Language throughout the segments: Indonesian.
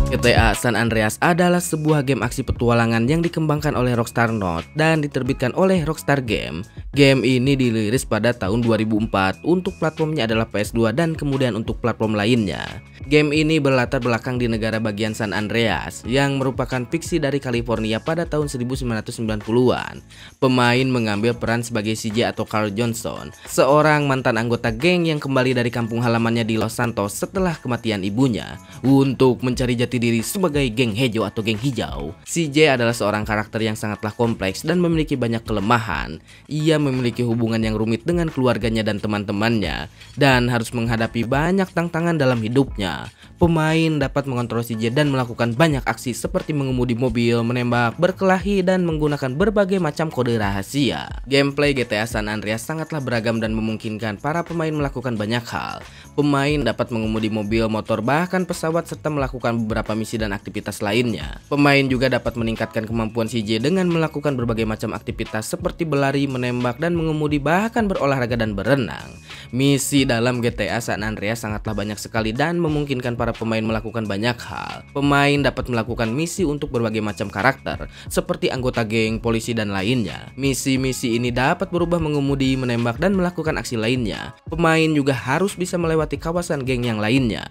GTA San Andreas adalah sebuah game aksi petualangan yang dikembangkan oleh Rockstar North dan diterbitkan oleh Rockstar Game. Game ini dirilis pada tahun 2004, untuk platformnya adalah PS2 dan kemudian untuk platform lainnya. Game ini berlatar belakang di negara bagian San Andreas yang merupakan fiksi dari California pada tahun 1990-an. Pemain mengambil peran sebagai CJ atau Carl Johnson, seorang mantan anggota geng yang kembali dari kampung halamannya di Los Santos setelah kematian ibunya untuk mencari jati diri sebagai geng Hejo atau geng hijau. CJ adalah seorang karakter yang sangatlah kompleks dan memiliki banyak kelemahan. Ia memiliki hubungan yang rumit dengan keluarganya dan teman-temannya dan harus menghadapi banyak tantangan dalam hidupnya. Pemain dapat mengontrol CJ dan melakukan banyak aksi seperti mengemudi mobil, menembak, berkelahi, dan menggunakan berbagai macam kode rahasia. Gameplay GTA San Andreas sangatlah beragam dan memungkinkan para pemain melakukan banyak hal. Pemain dapat mengemudi mobil, motor, bahkan pesawat serta melakukan beberapa misi dan aktivitas lainnya. Pemain juga dapat meningkatkan kemampuan CJ dengan melakukan berbagai macam aktivitas seperti berlari, menembak, dan mengemudi, bahkan berolahraga dan berenang. Misi dalam GTA San Andreas sangatlah banyak sekali dan memungkinkan para pemain melakukan banyak hal. Pemain dapat melakukan misi untuk berbagai macam karakter seperti anggota geng, polisi, dan lainnya. Misi-misi ini dapat berubah mengemudi, menembak, dan melakukan aksi lainnya. Pemain juga harus bisa melewati kawasan geng yang lainnya.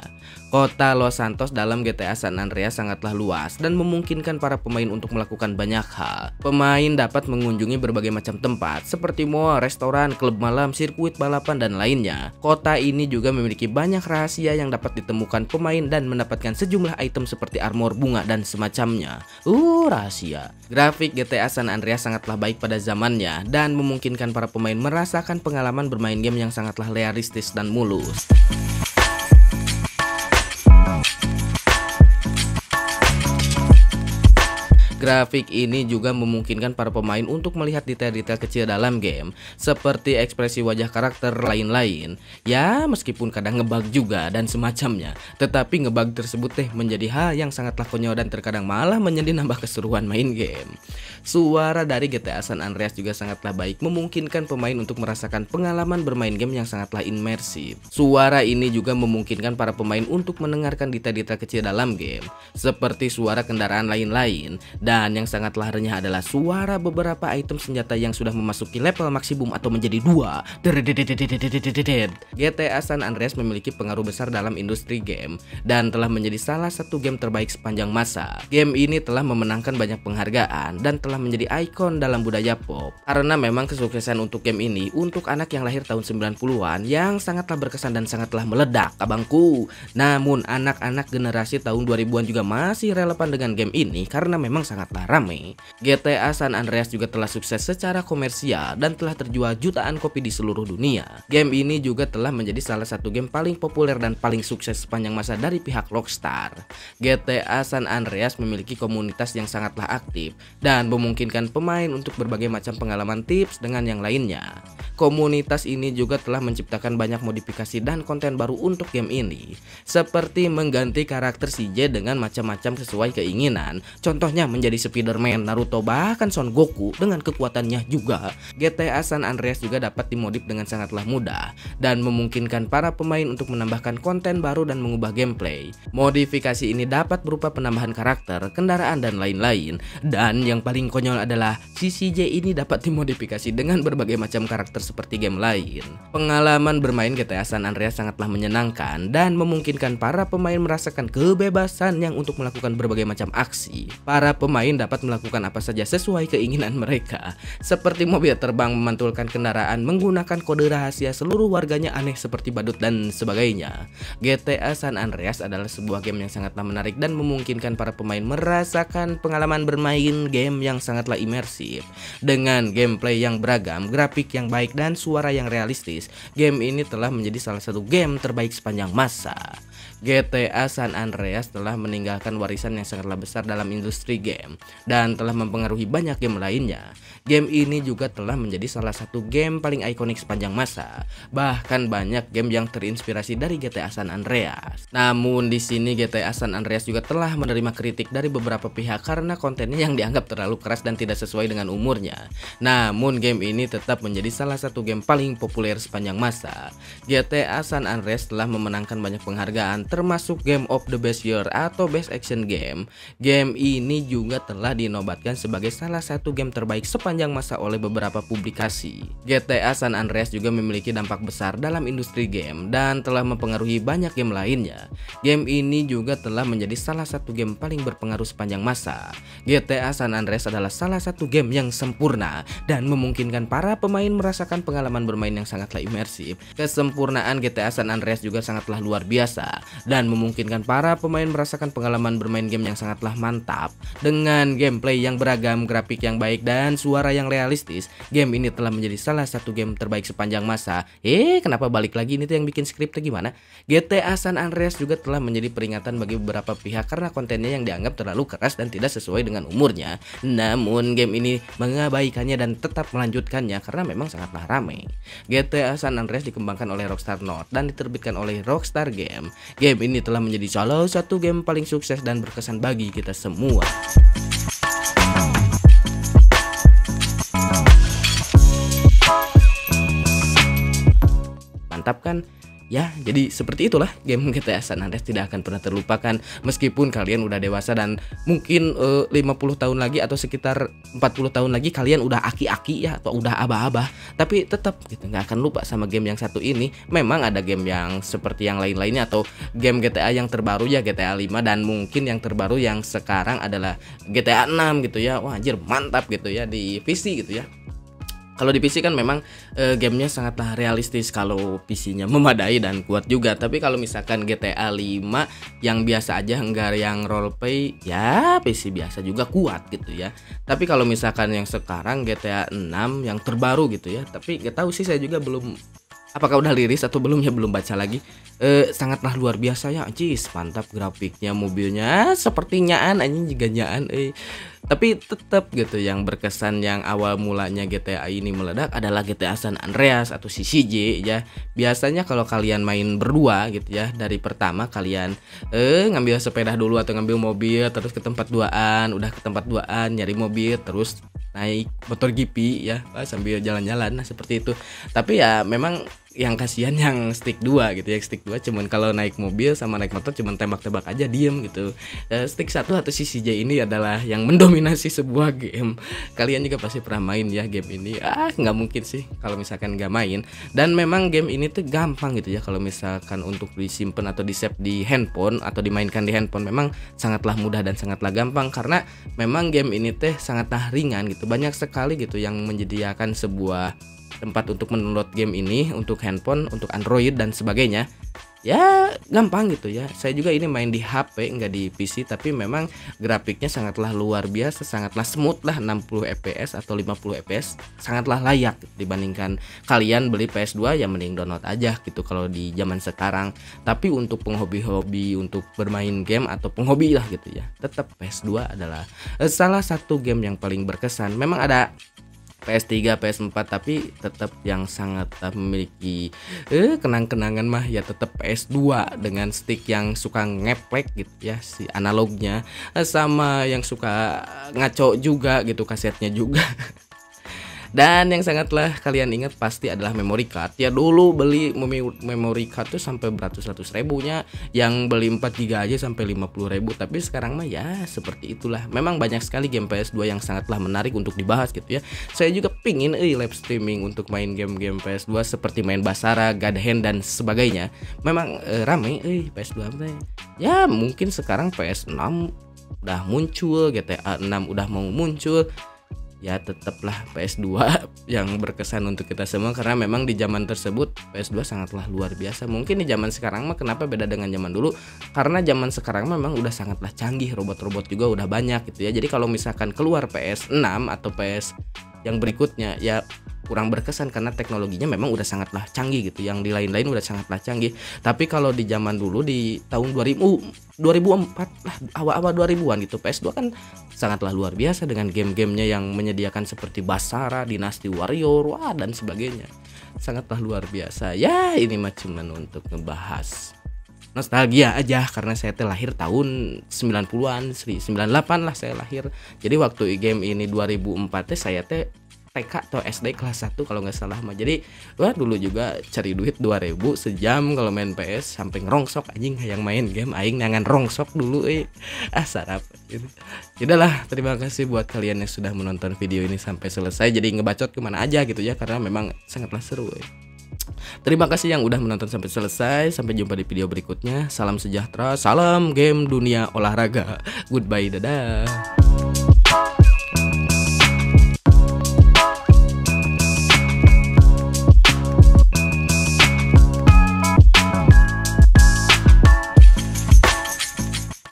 Kota Los Santos dalam GTA San Andreas sangatlah luas dan memungkinkan para pemain untuk melakukan banyak hal. Pemain dapat mengunjungi berbagai macam tempat seperti mall, restoran, klub malam, sirkuit balapan, dan lainnya. Kota ini juga memiliki banyak rahasia yang dapat ditemukan pemain dan mendapatkan sejumlah item seperti armor, bunga, dan semacamnya. Rahasia. Grafik GTA San Andreas sangatlah baik pada zamannya dan memungkinkan para pemain merasakan pengalaman bermain game yang sangatlah realistis dan mulus. Grafik ini juga memungkinkan para pemain untuk melihat detail-detail kecil dalam game, seperti ekspresi wajah karakter lain-lain. Ya, meskipun kadang ngebug juga dan semacamnya, tetapi ngebug tersebut menjadi hal yang sangatlah konyol dan terkadang malah menjadi nambah keseruan main game. Suara dari GTA San Andreas juga sangatlah baik, memungkinkan pemain untuk merasakan pengalaman bermain game yang sangatlah imersif. Suara ini juga memungkinkan para pemain untuk mendengarkan detail-detail kecil dalam game, seperti suara kendaraan lain-lain. Dan yang sangatlah renyah adalah suara beberapa item senjata yang sudah memasuki level maksimum atau menjadi 2. GTA San Andreas memiliki pengaruh besar dalam industri game dan telah menjadi salah satu game terbaik sepanjang masa. Game ini telah memenangkan banyak penghargaan dan telah menjadi ikon dalam budaya pop. Karena memang kesuksesan untuk game ini untuk anak yang lahir tahun 90-an yang sangatlah berkesan dan sangatlah meledak, abangku. Namun anak-anak generasi tahun 2000-an juga masih relevan dengan game ini karena memang sangatlah rame. GTA San Andreas juga telah sukses secara komersial dan telah terjual jutaan kopi di seluruh dunia. Game ini juga telah menjadi salah satu game paling populer dan paling sukses sepanjang masa dari pihak Rockstar. GTA San Andreas memiliki komunitas yang sangatlah aktif dan memungkinkan pemain untuk berbagai macam pengalaman, tips, dengan yang lainnya. Komunitas ini juga telah menciptakan banyak modifikasi dan konten baru untuk game ini, seperti mengganti karakter CJ dengan macam-macam sesuai keinginan. Contohnya menjadi Spider-Man, Naruto, bahkan Son Goku dengan kekuatannya juga. GTA San Andreas juga dapat dimodif dengan sangatlah mudah dan memungkinkan para pemain untuk menambahkan konten baru dan mengubah gameplay. Modifikasi ini dapat berupa penambahan karakter, kendaraan, dan lain-lain. Dan yang paling konyol adalah si CJ ini dapat dimodifikasi dengan berbagai macam karakter seperti game lain. Pengalaman bermain GTA San Andreas sangatlah menyenangkan dan memungkinkan para pemain merasakan kebebasan yang untuk melakukan berbagai macam aksi. Para pemain dapat melakukan apa saja sesuai keinginan mereka, seperti mobil terbang, memantulkan kendaraan, menggunakan kode rahasia, seluruh warganya aneh seperti badut, dan sebagainya. GTA San Andreas adalah sebuah game yang sangatlah menarik dan memungkinkan para pemain merasakan pengalaman bermain game yang sangatlah imersif. Dengan gameplay yang beragam, grafik yang baik, dan suara yang realistis, game ini telah menjadi salah satu game terbaik sepanjang masa. GTA San Andreas telah meninggalkan warisan yang sangatlah besar dalam industri game. game dan telah mempengaruhi banyak game lainnya. Game ini juga telah menjadi salah satu game paling ikonik sepanjang masa. Bahkan banyak game yang terinspirasi dari GTA San Andreas. Namun di sini GTA San Andreas juga telah menerima kritik dari beberapa pihak karena kontennya yang dianggap terlalu keras dan tidak sesuai dengan umurnya. Namun game ini tetap menjadi salah satu game paling populer sepanjang masa. GTA San Andreas telah memenangkan banyak penghargaan termasuk Game of the Best Year atau Best Action Game. Game ini juga telah dinobatkan sebagai salah satu game terbaik sepanjang masa oleh beberapa publikasi. GTA San Andreas juga memiliki dampak besar dalam industri game dan telah mempengaruhi banyak game lainnya. Game ini juga telah menjadi salah satu game paling berpengaruh sepanjang masa. GTA San Andreas adalah salah satu game yang sempurna dan memungkinkan para pemain merasakan pengalaman bermain yang sangatlah imersif. Kesempurnaan GTA San Andreas juga sangatlah luar biasa dan memungkinkan para pemain merasakan pengalaman bermain game yang sangatlah mantap. Dengan gameplay yang beragam, grafik yang baik dan suara yang realistis, game ini telah menjadi salah satu game terbaik sepanjang masa. Kenapa balik lagi, ini tuh yang bikin skripnya gimana? GTA San Andreas juga telah menjadi peringatan bagi beberapa pihak karena kontennya yang dianggap terlalu keras dan tidak sesuai dengan umurnya. Namun game ini mengabaikannya dan tetap melanjutkannya karena memang sangatlah ramai. GTA San Andreas dikembangkan oleh Rockstar North dan diterbitkan oleh Rockstar Game. Game ini telah menjadi salah satu game paling sukses dan berkesan bagi kita semua. Mantap kan? Ya, jadi seperti itulah game GTA San Andreas tidak akan pernah terlupakan meskipun kalian udah dewasa dan mungkin 50 tahun lagi atau sekitar 40 tahun lagi kalian udah aki-aki ya atau udah abah-abah, tapi tetap gitu nggak akan lupa sama game yang satu ini. Memang ada game yang seperti yang lain-lainnya atau game GTA yang terbaru ya GTA 5 dan mungkin yang terbaru yang sekarang adalah GTA 6 gitu ya. Wah anjir mantap gitu ya di PC gitu ya. Kalau di PC kan memang gamenya sangatlah realistis kalau PC-nya memadai dan kuat juga. Tapi kalau misalkan GTA 5 yang biasa aja enggak yang roleplay, ya PC biasa juga kuat gitu ya. Tapi kalau misalkan yang sekarang GTA 6 yang terbaru gitu ya. Tapi gak tahu sih, saya juga belum, apakah udah liris atau belum ya, belum baca lagi. Sangatlah luar biasa ya, anjis, mantap grafiknya, mobilnya sepertinya anjing juga nyaan Tapi tetap gitu yang berkesan yang awal mulanya GTA ini meledak adalah GTA San Andreas atau CCJ ya. Biasanya kalau kalian main berdua gitu ya, dari pertama kalian ngambil sepeda dulu atau ngambil mobil terus ke tempat duaan, udah ke tempat duaan nyari mobil terus naik motor GP ya sambil jalan-jalan, nah seperti itu. Tapi ya memang yang kasihan yang stick 2 gitu ya. Stick 2 cuman kalau naik mobil sama naik motor cuman tembak-tembak aja diem gitu. Stick 1 atau CCJ ini adalah yang mendominasi sebuah game. Kalian juga pasti pernah main ya game ini. Nggak mungkin sih kalau misalkan nggak main. Dan memang game ini tuh gampang gitu ya kalau misalkan untuk disimpan atau di save di handphone atau dimainkan di handphone, memang sangatlah mudah dan sangatlah gampang karena memang game ini teh sangatlah ringan gitu. Banyak sekali gitu yang menyediakan sebuah tempat untuk mendownload game ini untuk handphone, untuk Android dan sebagainya. Ya gampang gitu ya. Saya juga ini main di HP nggak di PC, tapi memang grafiknya sangatlah luar biasa, sangatlah smooth lah, 60 fps atau 50 fps, sangatlah layak dibandingkan kalian beli PS2 ya mending download aja gitu kalau di zaman sekarang. Tapi untuk penghobi-hobi untuk bermain game atau penghobi lah gitu ya, tetap PS2 adalah salah satu game yang paling berkesan. Memang ada PS3, PS4 tapi tetap yang sangat memiliki kenang-kenangan mah ya tetap PS2 dengan stick yang suka ngeplek gitu ya si analognya, sama yang suka ngaco juga gitu kasetnya juga. Dan yang sangatlah kalian ingat pasti adalah memory card. Ya dulu beli memory card tuh sampai beratus-ratus ribunya, yang beli 4 GB aja sampai 50 ribu. Tapi sekarang mah ya seperti itulah. Memang banyak sekali game PS2 yang sangatlah menarik untuk dibahas gitu ya. Saya juga pingin live streaming untuk main game-game PS2 seperti main Basara, God Hand dan sebagainya. Memang ramai PS2 ya. Mungkin sekarang PS6 udah muncul, GTA 6 udah mau muncul. Ya tetaplah PS2 yang berkesan untuk kita semua karena memang di zaman tersebut PS2 sangatlah luar biasa. Mungkin di zaman sekarang mah kenapa beda dengan zaman dulu, karena zaman sekarang memang udah sangatlah canggih, robot-robot juga udah banyak gitu ya. Jadi kalau misalkan keluar PS6 atau PS yang berikutnya ya kurang berkesan karena teknologinya memang udah sangatlah canggih gitu. Yang di lain-lain udah sangatlah canggih. Tapi kalau di zaman dulu di tahun 2004 lah, awal-awal 2000-an gitu, PS2 kan sangatlah luar biasa dengan game-gamenya yang menyediakan seperti Basara, Dynasty Warrior, wah dan sebagainya. Sangatlah luar biasa. Ya, ini mah cuman untuk ngebahas nostalgia aja karena saya teh lahir tahun 90-an, 98 lah saya lahir. Jadi waktu game ini 2004 teh saya teh TK atau SD kelas 1 kalau nggak salah mah. Jadi wah dulu juga cari duit 2000 sejam kalau main PS sampai ngerongsok anjing yang main game aing nangan rongsok dulu sarap gitu. Udahlah, terima kasih buat kalian yang sudah menonton video ini sampai selesai. Jadi ngebacot kemana aja gitu ya karena memang sangatlah seru. Terima kasih yang udah menonton sampai selesai. Sampai jumpa di video berikutnya. Salam sejahtera, salam game dunia olahraga. Goodbye, dadah.